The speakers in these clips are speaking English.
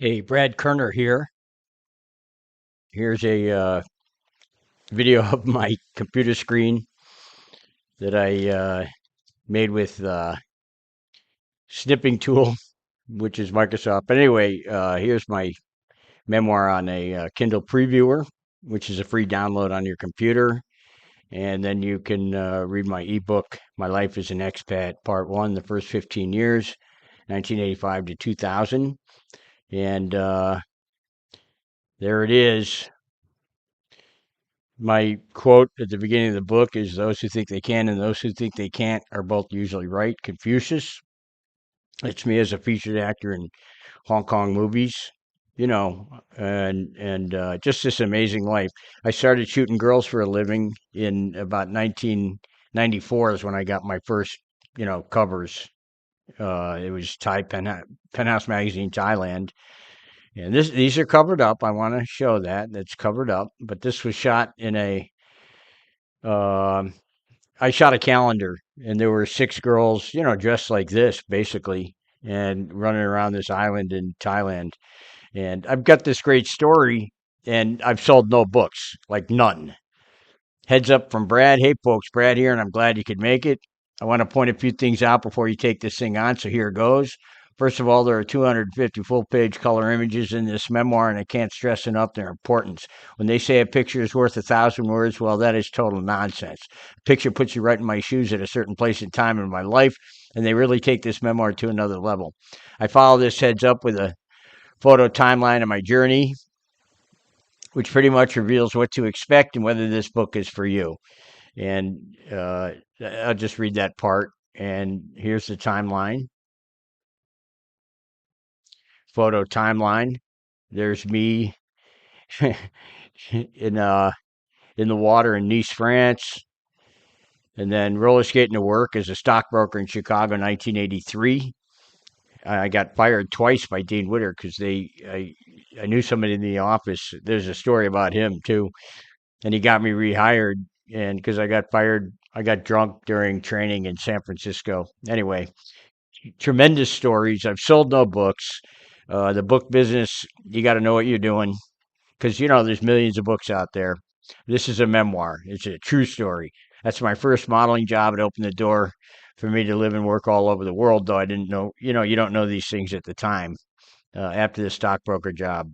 Hey, Brad Kerner here. Here's a video of my computer screen that I made with snipping tool, which is Microsoft. But anyway, here's my memoir on a Kindle Previewer, which is a free download on your computer. And then you can read my ebook, My Life as an Expat, Part 1, the first 15 years, 1985 to 2000. And there it is. My quote at the beginning of the book is those who think they can and those who think they can't are both usually right. Confucius. It's me as a featured actor in Hong Kong movies, and just this amazing life. I started shooting girls for a living in about 1994 is when I got my first, covers. It was Penthouse Magazine, Thailand. And these are covered up. I want to show that. That's covered up. But this was shot in um I shot a calendar, and there were six girls, dressed like this, basically, and running around this island in Thailand. And I've got this great story, and I've sold no books, like none. Heads up from Brad. Hey, folks, Brad here, and I'm glad you could make it. I want to point a few things out before you take this thing on, so here it goes. First of all, there are 250 full page color images in this memoir, and I can't stress enough their importance. When they say a picture is worth 1,000 words, well, that is total nonsense. A picture puts you right in my shoes at a certain place and time in my life, and they really take this memoir to another level. I follow this heads up with a photo timeline of my journey, which pretty much reveals what to expect and whether this book is for you. And I'll just read that part. And here's the timeline, photo timeline. There's me in in the water in Nice, France, and then roller skating to work as a stockbroker in Chicago, 1983. I got fired twice by Dean Witter because I knew somebody in the office. There's a story about him too, and he got me rehired. And because I got fired, I got drunk during training in San Francisco. Anyway, tremendous stories. I've sold no books. The book business, you got to know what you're doing because there's millions of books out there. This is a memoir. It's a true story. That's my first modeling job. It opened the door for me to live and work all over the world. Though I didn't know, you don't know these things at the time. After the stockbroker job,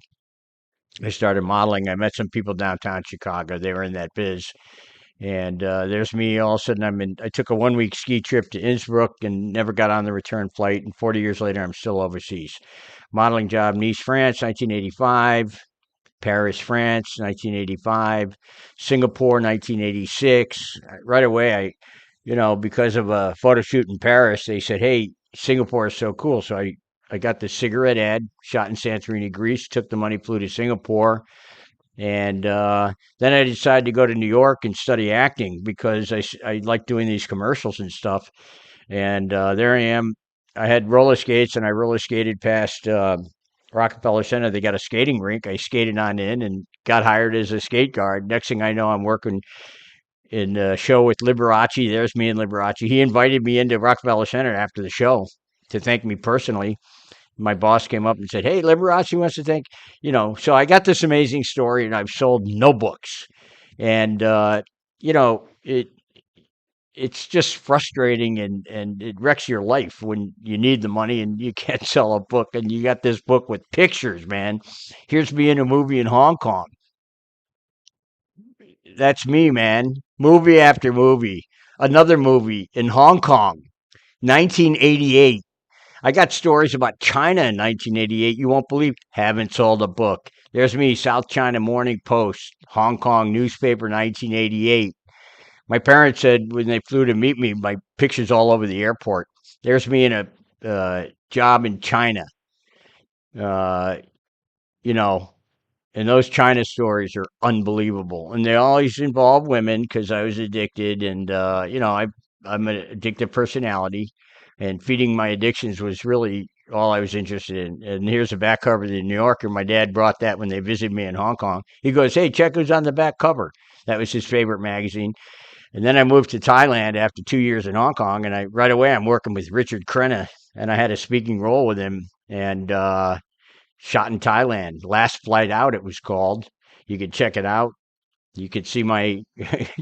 I started modeling. I met some people downtown Chicago. They were in that biz. And there's me. All of a sudden, I took a 1 week ski trip to Innsbruck and never got on the return flight. And 40 years later, I'm still overseas. Modeling job, Nice, France, 1985. Paris, France, 1985. Singapore, 1986. Right away, because of a photo shoot in Paris, they said, "Hey, Singapore is so cool." So I got the cigarette ad, shot in Santorini, Greece. Took the money, flew to Singapore. And then I decided to go to New York and study acting because I like doing these commercials and stuff. And there I am. I had roller skates and I roller skated past Rockefeller Center. They got a skating rink. I skated on in and got hired as a skate guard. Next thing I know, I'm working in a show with Liberace. There's me and Liberace. He invited me into Rockefeller Center after the show to thank me personally. My boss came up and said, "Hey, Liberace wants to thank." So I got this amazing story, and I've sold no books, and it's just frustrating, and it wrecks your life when you need the money and you can't sell a book, and you got this book with pictures, man. Here's me in a movie in Hong Kong. That's me, man. Movie after movie. Another movie in Hong Kong, 1988. I got stories about China in 1988 you won't believe. Haven't sold a book. There's me, South China Morning Post, Hong Kong newspaper, 1988. My parents said when they flew to meet me, my pictures all over the airport. There's me in a job in China. Uh, you know, and those China stories are unbelievable, and they always involve women because I was addicted, and I'm an addictive personality, and feeding my addictions was really all I was interested in. And here's the back cover of the New Yorker. My dad brought that when they visited me in Hong Kong. He goes, "Hey, check who's on the back cover." That was his favorite magazine. And then I moved to Thailand after 2 years in Hong Kong, and right away I'm working with Richard Crenna, and I had a speaking role with him, and shot in Thailand. Last Flight Out, it was called. You could check it out. You could see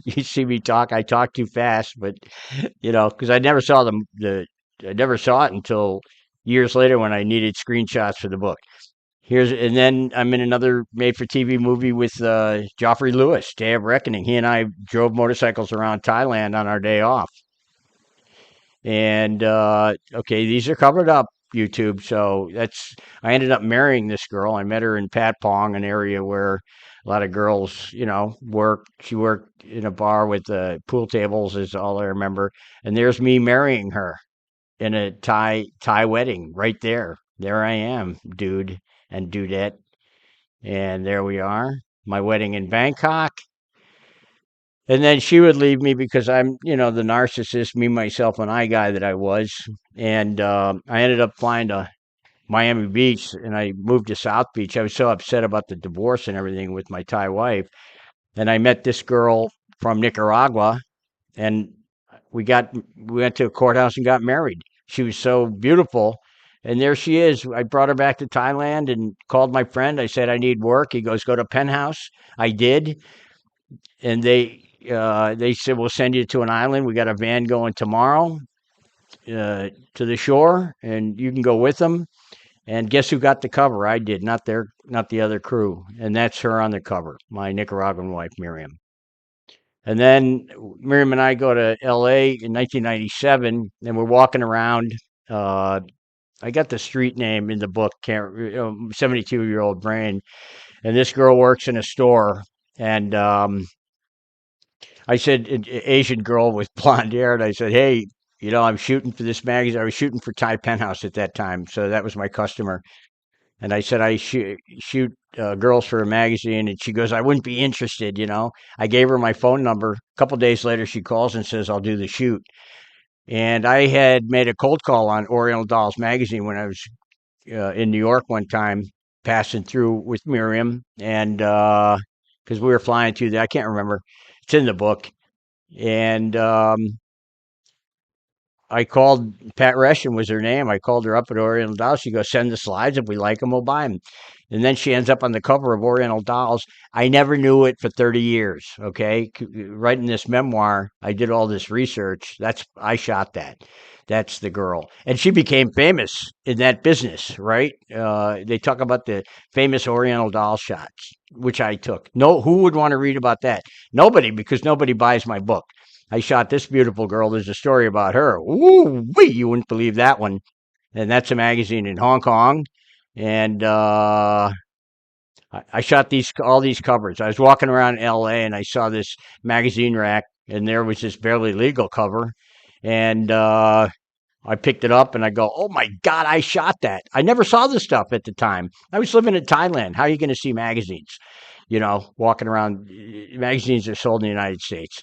you see me talk. I talk too fast, but because I never saw I never saw it until years later when I needed screenshots for the book. And then I'm in another made-for-TV movie with Joffrey Lewis, Day of Reckoning. He and I drove motorcycles around Thailand on our day off. And okay, these are covered up, YouTube. So I ended up marrying this girl. I met her in Pat Pong, an area where a lot of girls, work. She worked in a bar with pool tables, is all I remember. And there's me marrying her in a Thai wedding right there. There I am, dude and dudette. And there we are. My wedding in Bangkok. And then she would leave me because I'm, the narcissist, me, myself, and I guy that I was. And I ended up flying to Miami Beach and I moved to South Beach. I was so upset about the divorce and everything with my Thai wife. And I met this girl from Nicaragua and we went to a courthouse and got married. She was so beautiful. And there she is. I brought her back to Thailand and called my friend. I said, I need work. He goes, go to Penthouse. I did. And they said, we'll send you to an island. We got a van going tomorrow to the shore, and you can go with them. And guess who got the cover? I did, not the other crew. And that's her on the cover, my Nicaraguan wife, Miriam. And then Miriam and I go to L.A. in 1997, and we're walking around. I got the street name in the book, 72-year-old brain. And this girl works in a store, and I said, an Asian girl with blonde hair, and I said, hey, I'm shooting for this magazine. I was shooting for Thai Penthouse at that time, so that was my customer. And I said, I shoot girls for a magazine, and she goes, I wouldn't be interested, I gave her my phone number. A couple days later, she calls and says, I'll do the shoot. And I had made a cold call on Oriental Dolls magazine when I was in New York one time, passing through with Miriam, and because we were flying to I can't remember. It's in the book. And I called Pat Reshan was her name. I called her up at Oriental Dolls. She goes, send the slides. If we like them, we'll buy them. And then she ends up on the cover of Oriental Dolls. I never knew it for 30 years. Okay. Writing this memoir, I did all this research. I shot that. That's the girl. And she became famous in that business, right? They talk about the famous Oriental Doll shots, which I took. No, who would want to read about that? Nobody, because nobody buys my book. I shot this beautiful girl. There's a story about her. Ooh, you wouldn't believe that one. And that's a magazine in Hong Kong. And I shot all these covers. I was walking around L.A. and I saw this magazine rack, and there was this Barely Legal cover. And I picked it up and I go, oh my God, I shot that. I never saw this stuff at the time. I was living in Thailand. How are you going to see magazines? Walking around, magazines are sold in the United States.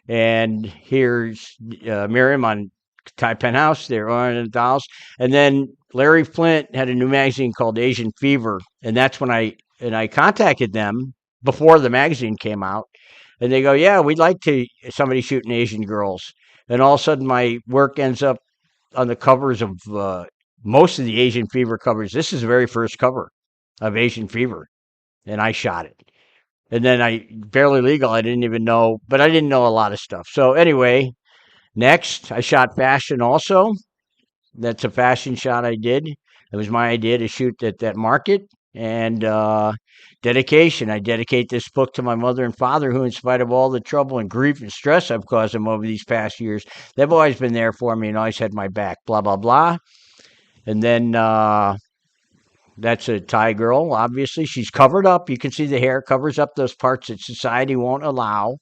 And here's Miriam on Thai Penthouse, they're on the Dolls. And then Larry Flint had a new magazine called Asian Fever. And that's when I contacted them before the magazine came out. And they go, yeah, we'd like somebody shooting Asian girls. And all of a sudden my work ends up on the covers of most of the Asian Fever covers. This is the very first cover of Asian Fever. And I shot it. And then Barely Legal, I didn't even know, but I didn't know a lot of stuff. So anyway, next, I shot fashion also. That's a fashion shot I did. It was my idea to shoot at that market. And dedication. I dedicate this book to my mother and father, who, in spite of all the trouble and grief and stress I've caused them over these past years, they've always been there for me and always had my back, blah, blah, blah. And then that's a Thai girl, obviously. She's covered up. You can see the hair covers up those parts that society won't allow.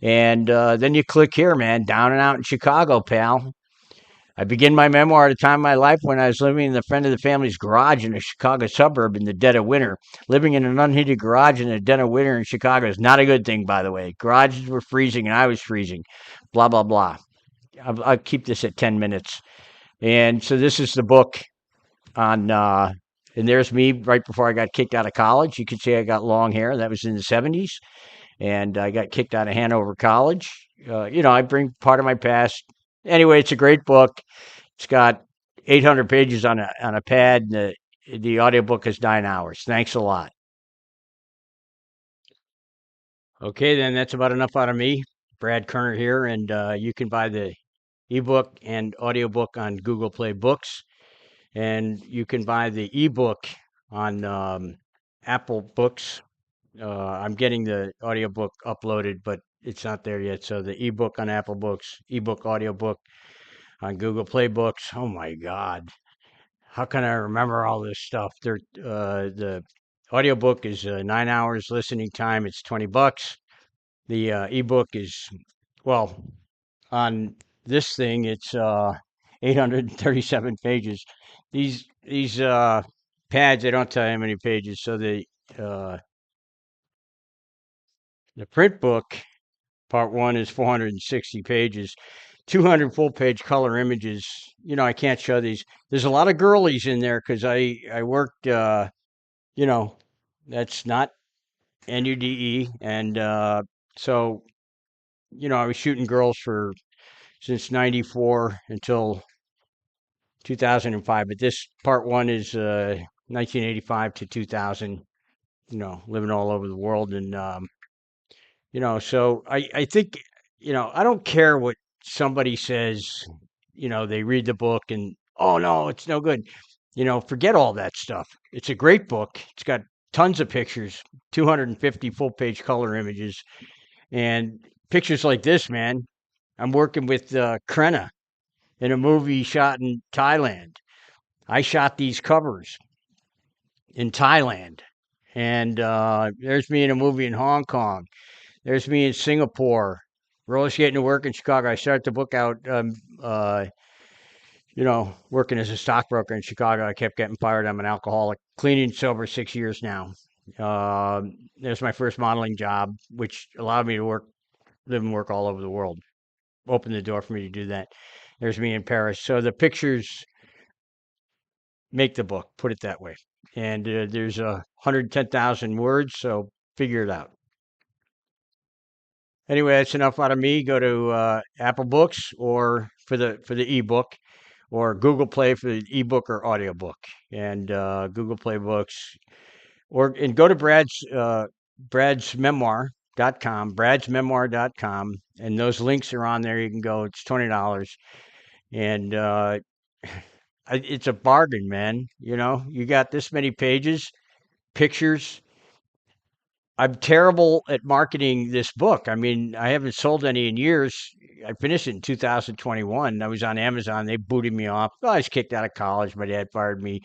And then you click here, man, down and out in Chicago, pal. I begin my memoir at a time in my life when I was living in the friend of the family's garage in a Chicago suburb in the dead of winter. Living in an unheated garage in the dead of winter in Chicago is not a good thing, by the way. Garages were freezing and I was freezing. Blah, blah, blah. I'll keep this at 10 minutes. And so this is the book on... and there's me right before I got kicked out of college. You can see I got long hair. That was in the 70s. And I got kicked out of Hanover College. I bring part of my past. Anyway, it's a great book. It's got 800 pages on a pad. the audiobook is 9 hours. Thanks a lot. Okay, then that's about enough out of me. Brad Kerner here, and you can buy the ebook and audiobook on Google Play Books, and you can buy the ebook on Apple Books. I'm getting the audiobook uploaded, but it's not there yet. So the ebook on Apple Books, ebook audiobook on Google Play Books. Oh my God. How can I remember all this stuff? The audiobook is 9 hours listening time. It's $20. The ebook is, well, on this thing, it's 837 pages. These pads, they don't tell you how many pages. So uh, the print book, part one, is 460 pages, 200 full page color images. You know, I can't show these. There's a lot of girlies in there because I worked, you know, that's not NUDE. And so, you know, I was shooting girls for since 94 until 2005. But this part one is 1985 to 2000, you know, living all over the world. And, you know, so I think, you know, I don't care what somebody says, you know, they read the book and, oh no, it's no good. You know, forget all that stuff. It's a great book. It's got tons of pictures, 250 full page color images, and pictures like this, man. I'm working with Krenna in a movie shot in Thailand. I shot these covers in Thailand. And there's me in a movie in Hong Kong. There's me in Singapore. Roller skating to work in Chicago. I started the book out, you know, working as a stockbroker in Chicago. I kept getting fired. I'm an alcoholic. Clean and sober 6 years now. There's my first modeling job, which allowed me to work, live and work all over the world. Opened the door for me to do that. There's me in Paris. So the pictures make the book, put it that way. And there's 110,000 words, so figure it out. Anyway, that's enough out of me. Go to Apple Books or for the ebook, or Google Play for the ebook or audiobook, and Google Play Books, and go to Brad's Memoir.com, Memoir.com, and those links are on there. You can go. It's $20, and it's a bargain, man. You know, you got this many pages, pictures. I'm terrible at marketing this book. I mean, I haven't sold any in years. I finished it in 2021. I was on Amazon. They booted me off. Well, I was kicked out of college. My dad fired me.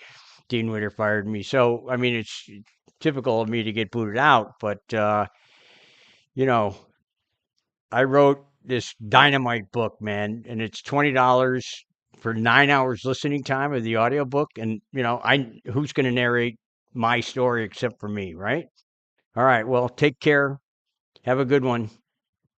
Dean Witter fired me. So, I mean, it's typical of me to get booted out. But, you know, I wrote this dynamite book, man, and it's $20 for 9 hours listening time of the audiobook. And, you know, who's going to narrate my story except for me, right? All right. Well, take care. Have a good one.